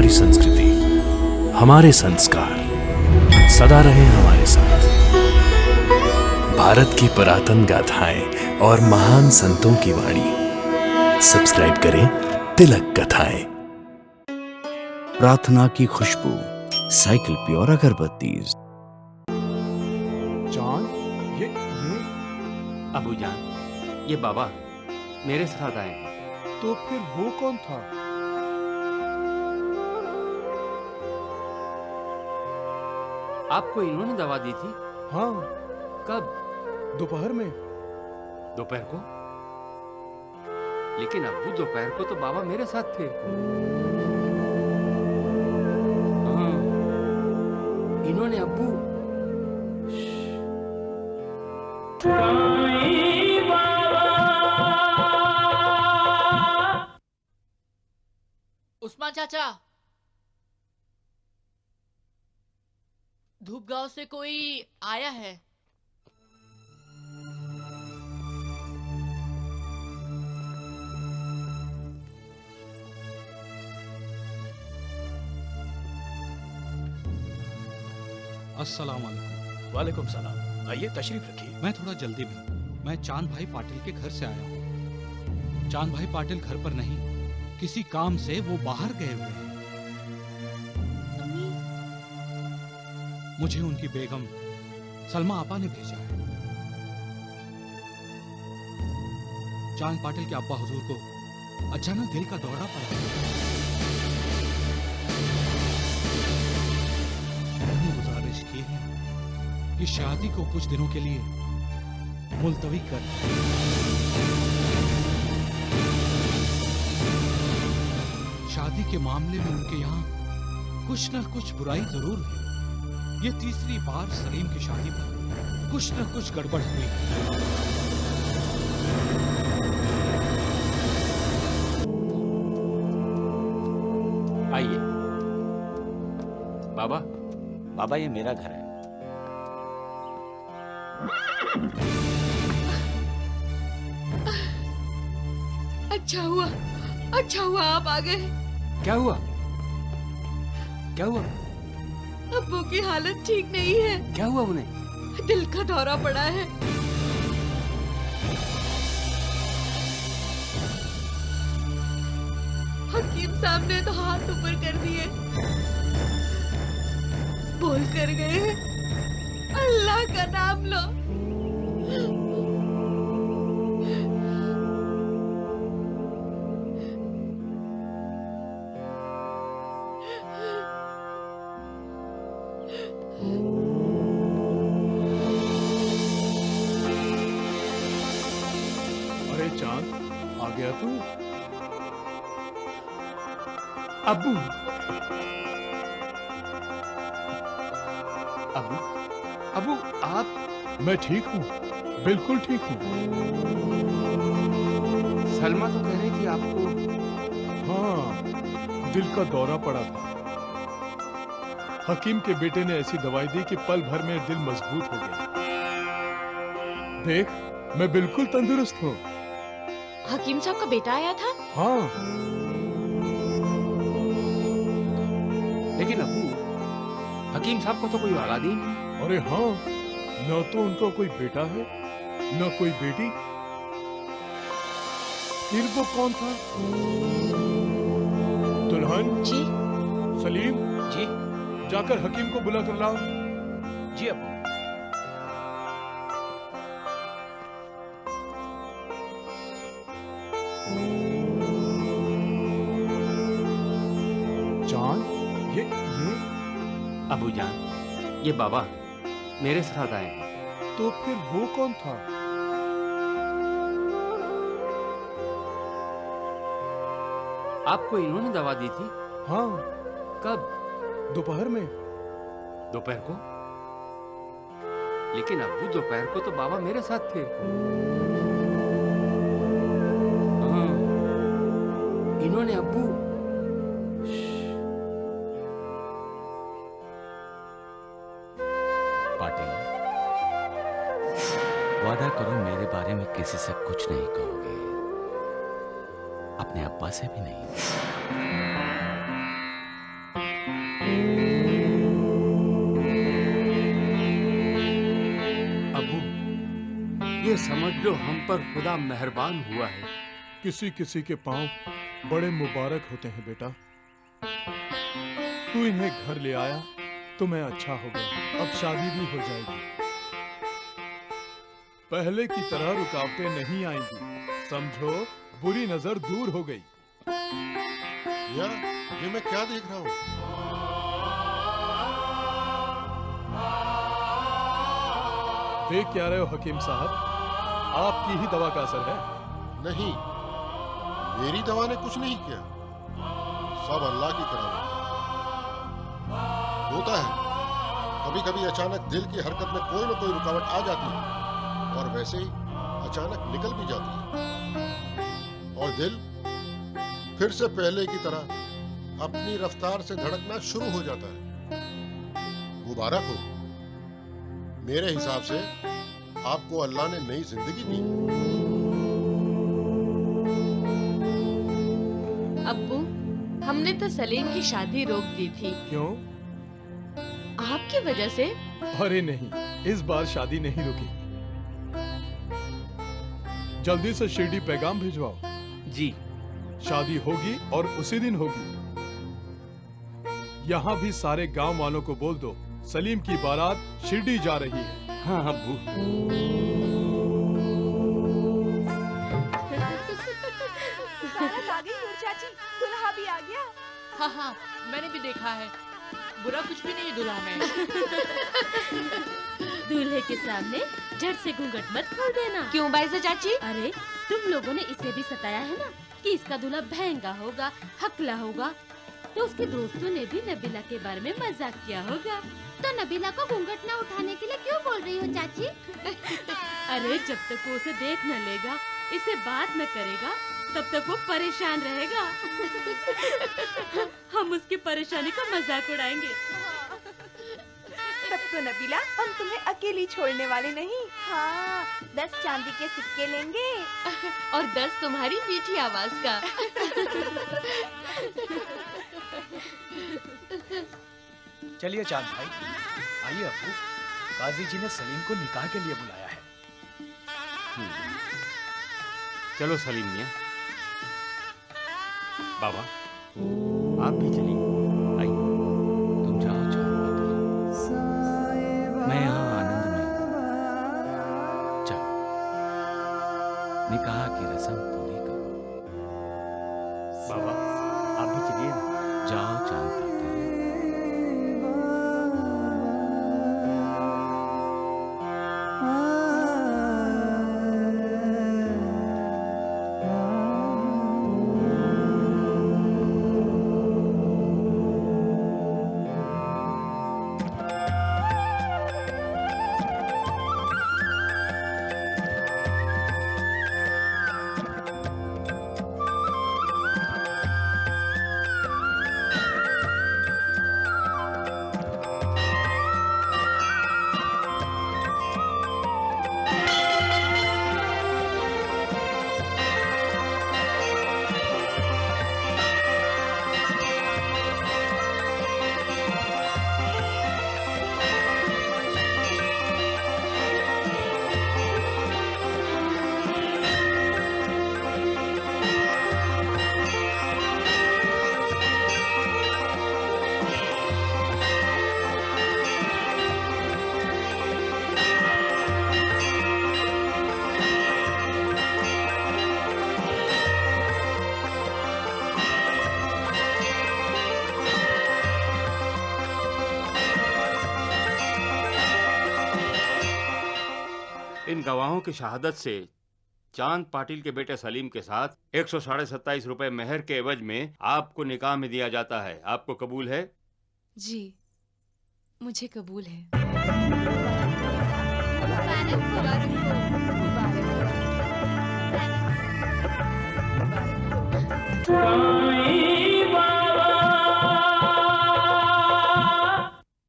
हमारी संस्कृति, हमारे संस्कार सदा रहे हमारे साथ। भारत की पुरातन गाथाएं और महान संतों की वाणी। सब्सक्राइब करें तिलक कथाएं। प्रार्थना की खुशबू, साइकिल प्योर अगरबत्ती। जॉन, ये अबू जान, ये बाबा मेरे साथ आए हैं। तो फिर वो कौन था? आपको इन्होंने दवा दी थी? हाँ, कब? दोपहर में। दोपहर को? लेकिन अब्बू दोपहर को तो बाबा मेरे साथ थे। हाँ, इन्होंने अब्बू उस्मान चाचा, धूप गांव से कोई आया है। अस्सलाम वालेकुम। वालेकुम सलाम। आइए तशरीफ रखिए। मैं थोड़ा जल्दी में हूँ। मैं चांद भाई पाटिल के घर से आया हूँ। चांद भाई पाटिल घर पर नहीं, किसी काम से वो बाहर गए हुए हैं। मुझे उनकी बेगम सलमा आपा ने भेजा है। चांद पाटिल के अब्बा हुजूर को अचानक दिल का दौरा पड़ा। मैंने गुजारिश की है कि शादी को कुछ दिनों के लिए मुलतवी कर दें। शादी के मामले में उनके यहाँ कुछ न कुछ बुराई जरूर है। ये तीसरी बार सलीम की शादी पर कुछ न कुछ गड़बड़ हुई। आइए। बाबा, बाबा, ये मेरा घर है। अच्छा हुआ आप आ गए। क्या हुआ? क्या हुआ? अब्बू की हालत ठीक नहीं है। क्या हुआ उन्हें? दिल का दौरा पड़ा है। हकीम साहब ने तो हाथ ऊपर कर दिए, बोल कर गए, अल्लाह का नाम लो। अरे चांद, आ गया तू? अब्बू, अबू, अबू आप? मैं ठीक हूँ, बिल्कुल ठीक हूँ। सलमा तो कह रही थी आपको। हाँ, दिल का दौरा पड़ा था। हकीम के बेटे ने ऐसी दवाई दी कि पल भर में दिल मजबूत हो गया। देख, मैं बिल्कुल तंदुरुस्त हूँ। हकीम साहब का बेटा आया था? हाँ। लेकिन अबू, हकीम साहब को तो कोई औलाद ही नहीं। अरे हाँ, न तो उनका कोई बेटा है, न कोई बेटी। फिर वो कौन था? दुल्हन जी। सलीम, जी जाकर हकीम को बुला कर लाओ। जी अब्बू। जान, ये अबू जान, ये बाबा मेरे साथ आए हैं। तो फिर वो कौन था? आपको इन्होंने दवा दी थी? हाँ, कब? दोपहर में। दोपहर को? लेकिन अब्बू दोपहर को तो बाबा मेरे साथ थे। हाँ, इन्होंने अब्बू पाटिल, वादा करो मेरे बारे में किसी से कुछ नहीं कहोगे, अपने अब्बा से भी नहीं। अबू, ये समझ लो हम पर खुदा मेहरबान हुआ है। किसी किसी के पांव बड़े मुबारक होते हैं बेटा। तू इन्हें घर ले आया तो मैं अच्छा हो गया। अब शादी भी हो जाएगी। पहले की तरह रुकावटें नहीं आएंगी। समझो, बुरी नजर दूर हो गई। ये मैं क्या देख रहा हूँ? देख क्या रहे हो हकीम साहब? आपकी ही दवा का असर है। नहीं, मेरी दवा ने कुछ नहीं किया। सब अल्लाह की करामत होता है। कभी कभी अचानक दिल की हरकत में कोई न कोई रुकावट आ जाती है और वैसे ही अचानक निकल भी जाती है और दिल फिर से पहले की तरह अपनी रफ्तार से धड़कना शुरू हो जाता है। मुबारक हो। मेरे हिसाब से आपको अल्लाह ने नई जिंदगी दी। अब्बू, हमने तो सलीम की शादी रोक दी थी। क्यों? आपकी वजह से। अरे नहीं, इस बार शादी नहीं रुकी। जल्दी से शिरडी पैगाम भिजवाओ। जी। शादी होगी और उसी दिन होगी। यहाँ भी सारे गांव वालों को बोल दो, सलीम की बारात शिरडी जा रही है। हाँ अब्बू। बारात आ गई नूर चाची, दुल्हा भी आ गया। हाँ हाँ, मैंने भी देखा है। बुरा कुछ भी नहीं है दूल्हा में। दूल्हे के सामने झट से घूंघट मत खोल देना। क्यों बाइज़ा चाची? अरे तुम लोगों ने इसे भी सताया है ना कि इसका दूल्हा महंगा होगा, हकला होगा, तो उसके दोस्तों ने भी नबीला के बारे में मजाक किया होगा। तो नबीला को घूंघट न उठाने के लिए क्यों बोल रही हो चाची? अरे जब तक वो उसे देख न लेगा, इसे बात न करेगा, तब तक वो परेशान रहेगा। हम उसकी परेशानी का मजाक उड़ाएंगे। तब तो नबीला, हम तुम्हें अकेली छोड़ने वाले नहीं। हाँ, 10 चांदी के सिक्के लेंगे और 10 तुम्हारी मीठी आवाज का। चलिए चांद भाई, आइए अब्बू। काजी जी ने सलीम को निकाह के लिए बुलाया है। चलो सलीम मियां। बाबा, आप भी चलिए। आइए। तुम जाओ चांद, मैं यहाँ आनंद में हूँ। जाओ, निकाह की रस्म पूरी करो। बाबा, आप भी चलिए ना। जाओ चांद पाते। इन गवाहों की शहादत से चांद पाटिल के बेटे सलीम के साथ 127.5 रुपए मेहर के एवज में आपको निकाह में दिया जाता है। आपको कबूल है? जी, मुझे कबूल है।